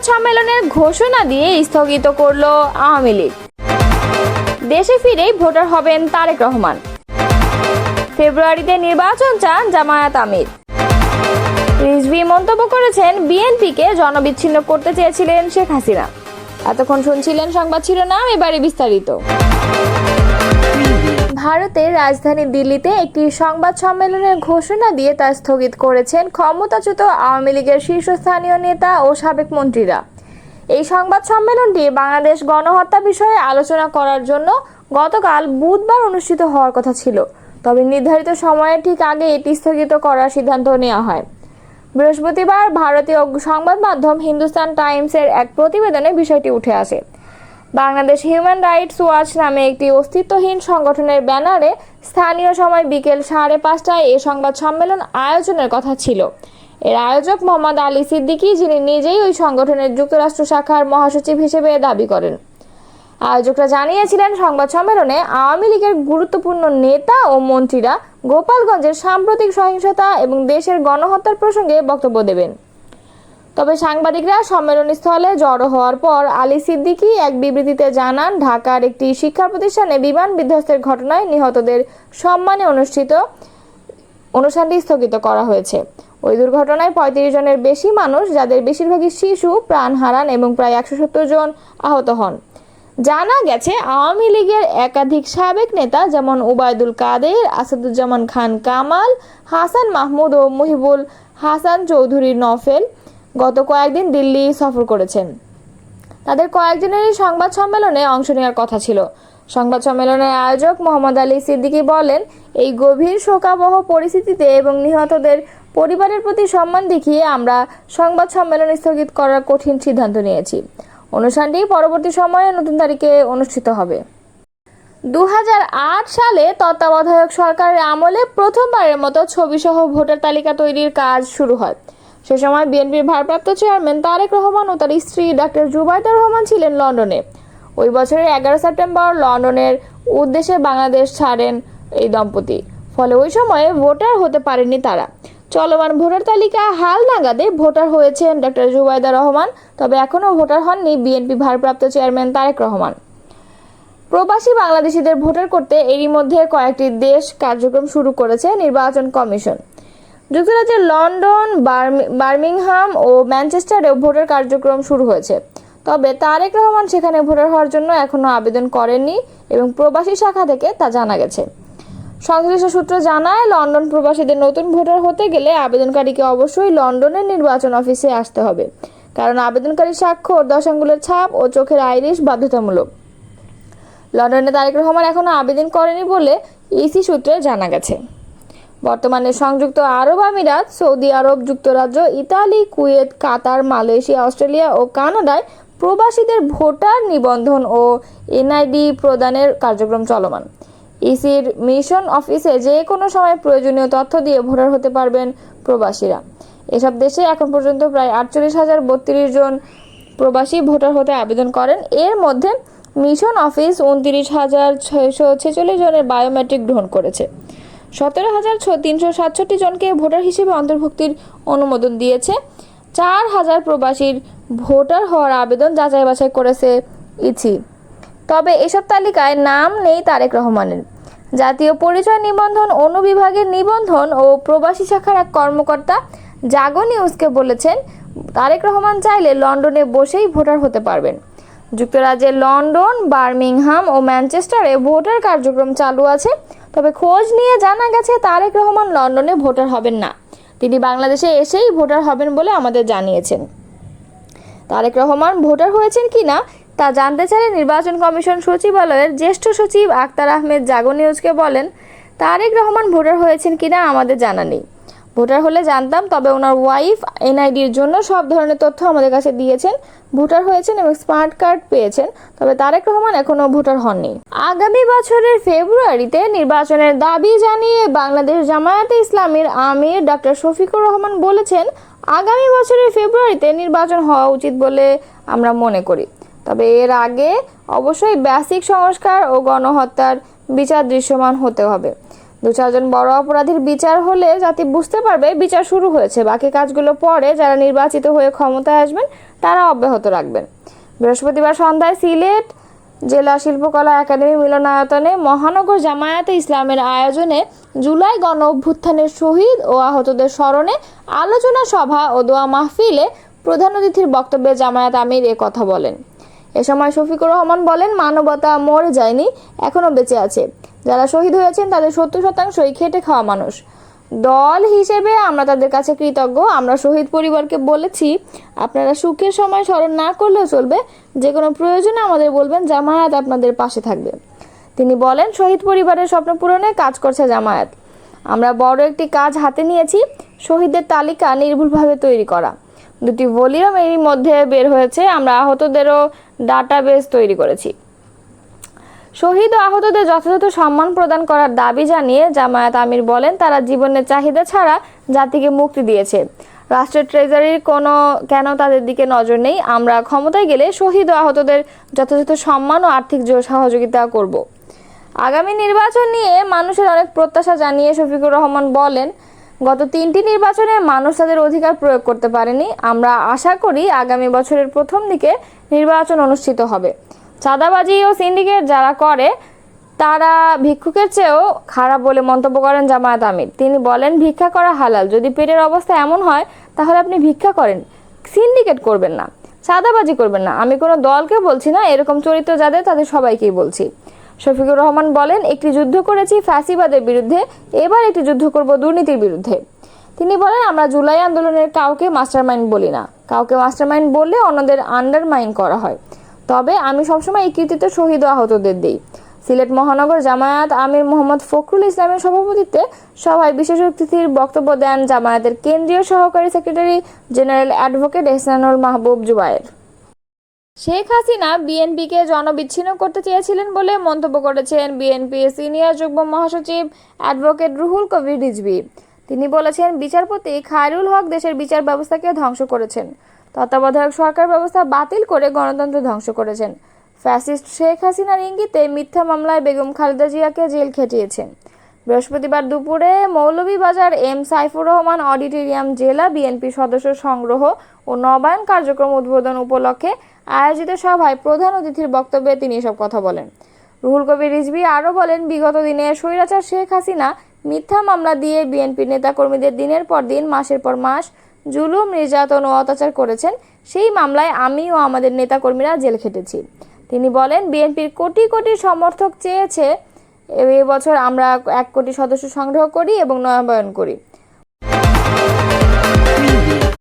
সম্মেলনের ঘোষণা দিয়ে স্থগিত করল আওয়ামী লীগ। দেশে ফিরেই ভোটার হবেন তারেক রহমান। ফেব্রুয়ারিতে নির্বাচন চান জামায়াত আমির। রিজভী মন্তব্য করেছেন, বিএনপিকে জনবিচ্ছিন্ন করতে চেয়েছিলেন শেখ হাসিনা। এতক্ষণ শুনছিলেন সংবাদ শিরোনাম, এবারে বিস্তারিত। ভারতের রাজধানী দিল্লিতে একটি সংবাদ সম্মেলনের ঘোষণা দিয়ে তা স্থগিত করেছেন ক্ষমতাচ্যুত আওয়ামী লীগের শীর্ষস্থানীয় নেতা ও সাবেক মন্ত্রীরা। এই সংবাদ সম্মেলনটি বাংলাদেশ গণহত্যা বিষয়ে আলোচনা করার জন্য গতকাল বুধবার অনুষ্ঠিত হওয়ার কথা ছিল, তবে নির্ধারিত সময়ের ঠিক আগে এটি স্থগিত করার সিদ্ধান্ত নেওয়া হয়। বৃহস্পতিবার ভারতীয় সংবাদ মাধ্যম হিন্দুস্তান টাইমসের এক প্রতিবেদনে বিষয়টি উঠে আসে। বাংলাদেশ হিউম্যান রাইটস ওয়াচ নামে একটি অস্তিত্বহীন সংগঠনের ব্যানারে স্থানীয় সময় বিকেল 5:30টায় এই সংবাদ সম্মেলন আয়োজনের কথা ছিল। এর আয়োজক মোহাম্মদ আলী সিদ্দিকী, যিনি নিজেই ওই সংগঠনের যুক্তরাষ্ট্র শাখার মহাসচিব হিসেবে দাবি করেন। আয়োজকরা জানিয়েছিলেন, সংবাদ সম্মেলনে আওয়ামী লীগের গুরুত্বপূর্ণ নেতা ও মন্ত্রীরা গোপালগঞ্জের সাম্প্রতিক সহিংসতা এবং দেশের গণহত্যার প্রসঙ্গে বক্তব্য দেবেন। তবে সাংবাদিকরা সম্মেলনস্থলে জড়ো হওয়ার পর আলী সিদ্দিকী এক বিবৃতিতে জানান, ঢাকার একটি শিক্ষা প্রতিষ্ঠানে বিমান বিধ্বস্তের ঘটনায় নিহতদের সম্মানে অনুষ্ঠিত অনুষ্ঠানটি স্থগিত করা হয়েছে। ওই দুর্ঘটনায় 35 জনের বেশি মানুষ, যাদের বেশিরভাগই শিশু, প্রাণ হারান এবং প্রায় 170 জন আহত হন। জানা গেছে, আওয়ামী লীগের একাধিক সাবেক নেতা যেমন ওবায়দুল কাদের, আসাদুজ্জামান খান কামাল, হাসান মাহমুদ ও মুহিবুল হাসান চৌধুরী নফেল গত কয়েকদিন দিল্লি সফর করেছেন। তাদের কয়েকজনেরই সংবাদ সম্মেলনে অংশ নেওয়ার কথা ছিল। সংবাদ সম্মেলনের আয়োজক মোহাম্মদ আলী সিদ্দিকী বলেন, এই গভীর শোকাবহ পরিস্থিতিতে এবং নিহতদের পরিবারের প্রতি সম্মান দেখিয়ে আমরা সংবাদ সম্মেলন স্থগিত করার কঠিন সিদ্ধান্ত নিয়েছি। অনুষ্ঠানটি পরবর্তী সময়ে নতুন তারিখে অনুষ্ঠিত হবে। 2008 সালে তত্ত্বাবধায়ক সরকারের আমলে প্রথমবারের মতো ছবিসহ ভোটার তালিকা তৈরির কাজ শুরু হয়। সে সময় বিএনপির ভারপ্রাপ্ত চেয়ারম্যান তারেক রহমান ও তার স্ত্রী ডাক্তার জুবাইদা রহমান ছিলেন লন্ডনে। ওই বছরের 11 সেপ্টেম্বর লন্ডনের উদ্দেশ্যে বাংলাদেশ ছাড়েন এই দম্পতি। ফলে ওই সময়ে ভোটার হতে পারেননি তারা। চলমান ভোটার তালিকা হাল নাগাদে ভোটার হয়েছেন ডাক্তার জুবাইদা রহমান, তবে এখনও ভোটার হননি বিএনপি ভারপ্রাপ্ত চেয়ারম্যান তারেক রহমান। প্রবাসী বাংলাদেশিদের ভোটার করতে এরই মধ্যে কয়েকটি দেশ কার্যক্রম শুরু করেছে নির্বাচন কমিশন। যুক্তরাজ্যের লন্ডন, বার্মিংহাম ও ম্যানচেস্টারেও ভোটার কার্যক্রম শুরু হয়েছে, তবে তারেক রহমান সেখানে ভোটার হওয়ার জন্য এখনও আবেদন করেননি এবং প্রবাসী শাখা থেকে তা জানা গেছে। সংশ্লিষ্ট সূত্র জানায়, লন্ডন প্রবাসীদের নতুন ভোটার হতে গেলে আবেদনকারীকে অবশ্যই লন্ডনের নির্বাচন অফিসে আসতে হবে, কারণ আবেদনকারীর স্বাক্ষর, 10 আঙ্গুলের ছাপ ও চোখের আইরিশ বাধ্যতামূলক। লন্ডনে তারেক রহমান এখনও আবেদন করেনি বলে ইসি সূত্রে জানা গেছে। বর্তমানে সংযুক্ত আরব আমিরাত, সৌদি আরব, যুক্তরাজ্য, ইতালি, কুয়েত, কাতার, মালয়েশিয়া, অস্ট্রেলিয়া ও কানাডায় প্রবাসীদের ভোটার নিবন্ধন ও এনআইডি প্রদানের কার্যক্রম চলমান। ইসির মিশন অফিসে যে কোনো সময় প্রয়োজনীয় তথ্য দিয়ে ভোটার হতে পারবেন প্রবাসীরা। এসব দেশে এখন পর্যন্ত প্রায় 48,032 জন প্রবাসী ভোটার হতে আবেদন করেন। এর মধ্যে মিশন অফিস 29,646 জনের বায়োমেট্রিক গ্রহণ করেছে। 17,367 জনকে ভোটার হিসেবে অন্তর্ভুক্তির অনুমোদন দিয়েছে। 4,000 প্রবাসীর ভোটার হওয়ার আবেদন যাচাই বাছাই করেছে ইসি। তবে এসব তালিকায় নাম নেই তারেক রহমানের। জাতীয় পরিচয় নিবন্ধন অনুবিভাগের নিবন্ধন ও প্রবাসী শাখার এক কর্মকর্তা জাগো নিউজকে বলেছেন, তারেক রহমান চাইলে লন্ডনে বসেই ভোটার হতে পারবেন। যুক্তরাজ্যের লন্ডন, বার্মিংহাম ও ম্যানচেস্টারে ভোটার কার্যক্রম চালু আছে, তবে খোঁজ নিয়ে জানা গেছে তারেক রহমান লন্ডনে ভোটার হবেন না। তিনি বাংলাদেশে এসেই ভোটার হবেন বলে আমাদের জানিয়েছেন। তারেক রহমান ভোটার হয়েছেন কিনা তা জানতে চাইলে নির্বাচন কমিশন সচিবালয়ের জ্যেষ্ঠ সচিব আক্তার আহমেদ জাগো নিউজকে বলেন, তারেক রহমান ভোটার হয়েছেন কিনা আমাদের জানা নেই। ভোটার হলে জানতাম, তবে ওনার ওয়াইফ এনআইডির জন্য সব ধরনের তথ্য আমাদের কাছে দিয়েছেন। ভোটার হয়েছেন এবং স্মার্ট কার্ড পেয়েছেন, তবে তারেক রহমান এখনও ভোটার হননি। আগামী বছরের ফেব্রুয়ারিতে নির্বাচনের দাবি জানিয়ে বাংলাদেশ জামায়াতে ইসলামীর আমির ডাক্তার শফিকুর রহমান বলেছেন, আগামী বছরের ফেব্রুয়ারিতে নির্বাচন হওয়া উচিত বলে আমরা মনে করি, তবে এর আগে অবশ্যই বেসিক সংস্কার ও গণহত্যার বিচার দৃশ্যমান হতে হবে। 2-4 জন বড় অপরাধীর বিচার হলে জাতি বুঝতে পারবে বিচার শুরু হয়েছে। বাকি কাজগুলো পরে যারা নির্বাচিত হয়ে ক্ষমতায় আসবেন তারা অব্যাহত রাখবেন। বৃহস্পতিবার সন্ধ্যায় সিলেট জেলা শিল্পকলা একাডেমি মিলনায়তনে মহানগর জামায়াতে ইসলামের আয়োজনে জুলাই গণ অভ্যুত্থানের শহীদ ও আহতদের স্মরণে আলোচনা সভা ও দোয়া মাহফিলে প্রধান অতিথির বক্তব্যে জামায়াত আমির এ কথা বলেন। এ সময় শফিকুর রহমান বলেন, মানবতা মরে যায়নি, এখনো বেঁচে আছে। যারা শহীদ হয়েছেন তাদের 70%ই খেটে খাওয়া মানুষ। দল হিসেবে আমরা তাদের কাছে কৃতজ্ঞ। আমরা শহীদ পরিবারকে বলেছি, আপনারা সুখের সময় স্মরণ না করলেও চলবে, যে কোনো প্রয়োজনে আমাদের বলবেন, জামায়াত আপনাদের পাশে থাকবে। তিনি বলেন, শহীদ পরিবারের স্বপ্ন পূরণে কাজ করছে জামায়াত। আমরা বড় একটি কাজ হাতে নিয়েছি, শহীদদের তালিকা নির্ভুলভাবে তৈরি করা। 2টি ভলিউম এরই মধ্যে বের হয়েছে। আমরা আহতদেরও ডাটাবেস তৈরি করেছি। শহীদ ও আহতদের যথাযথ সম্মান প্রদান করার দাবি জানিয়ে জামায়াত আমির বলেন, তারা জীবনের চাহিদা ছাড়া জাতিকে মুক্তি দিয়েছে। রাষ্ট্রের ট্রেজারির কেন তাদের দিকে নজর নেই? আমরা ক্ষমতায় গেলে শহীদ ও আহতদের যথাযথ সম্মান ও আর্থিক সহযোগিতা করব। আগামী নির্বাচন নিয়ে মানুষের অনেক প্রত্যাশা জানিয়ে শফিকুর রহমান বলেন, গত 3টি নির্বাচনে মানুষ তাদের অধিকার প্রয়োগ করতে পারেনি। আমরা আশা করি আগামী বছরের প্রথম দিকে নির্বাচন অনুষ্ঠিত হবে। চাঁদাবাজি ও সিন্ডিকেট যারা করে তারা ভিক্ষুকের চেয়েও খারাপ বলে মন্তব্য করেন জামায়াত আমির। তিনি বলেন, ভিক্ষা করা হালাল। যদি পেটের অবস্থা এমন হয় তাহলে আপনি ভিক্ষা করেন, সিন্ডিকেট করবেন না, চাঁদাবাজি করবেন না। আমি কোনো দলকে বলছি না, এরকম চরিত্র যাদের তাদের সবাইকেই বলছি। শফিকুর রহমান বলেন, একটি যুদ্ধ করেছি ফ্যাসিবাদের বিরুদ্ধে, এবার একটি যুদ্ধ করব দুর্নীতির বিরুদ্ধে। তিনি বলেন, আমরা জুলাই আন্দোলনের কাউকে মাস্টারমাইন্ড বলি না। কাউকে মাস্টারমাইন্ড বললে অন্যদের আন্ডারমাইন করা হয়। তবে আমি সবসময় এই কৃতিত্ব শহীদ ও আহতদের দিই। সিলেট মহানগর জামায়াত আমির মোহাম্মদ ফখরুল ইসলামের সভাপতিত্বে সভায় বিশেষ অতিথির বক্তব্য দেন জামায়াতের কেন্দ্রীয় সহকারী সেক্রেটারি জেনারেল অ্যাডভোকেট এহসানুল মাহবুব জুবায়ের। শেখ হাসিনা বিএনপিকে জনবিচ্ছিন্ন করতে চেয়েছিলেন বলে মন্তব্য করেছেন বিএনপির সিনিয়র যুগ্ম মহাসচিব অ্যাডভোকেট রুহুল কবির রিজভী। তিনি বলেছেন, বিচারপতি খায়রুল হক দেশের বিচার ব্যবস্থাকে ধ্বংস করেছেন। তত্ত্বাবধায়ক সরকার ব্যবস্থা বাতিল করে গণতন্ত্র ধ্বংস করেছেন। ফ্যাসিস্ট শেখ হাসিনার ইঙ্গিতে মিথ্যা মামলায় বেগম খালেদা জিয়াকে জেল খেটিয়েছেন। বৃহস্পতিবার দুপুরে মৌলভীবাজার এম সাইফুর রহমান অডিটোরিয়াম জেলা বিএনপি সদস্য সংগ্রহ ও নবায়ন কার্যক্রম উদ্বোধন উপলক্ষে আয়োজিত সভায় প্রধান অতিথির বক্তব্যে তিনি এসব কথা বলেন। রুহুল কবির রিজভী আরও বলেন, বিগত দিনে স্বৈরাচার শেখ হাসিনা মিথ্যা মামলা দিয়ে বিএনপির নেতাকর্মীদের দিনের পর দিন, মাসের পর মাস জুলুম, নির্যাতন ও অত্যাচার করেছেন। সেই মামলায় আমি ও আমাদের নেতাকর্মীরা জেল খেটেছি। তিনি বলেন, বিএনপির কোটি কোটি সমর্থক চেয়েছে এবছর আমরা 1 কোটি সদস্য সংগ্রহ করি এবং নবায়ন করি।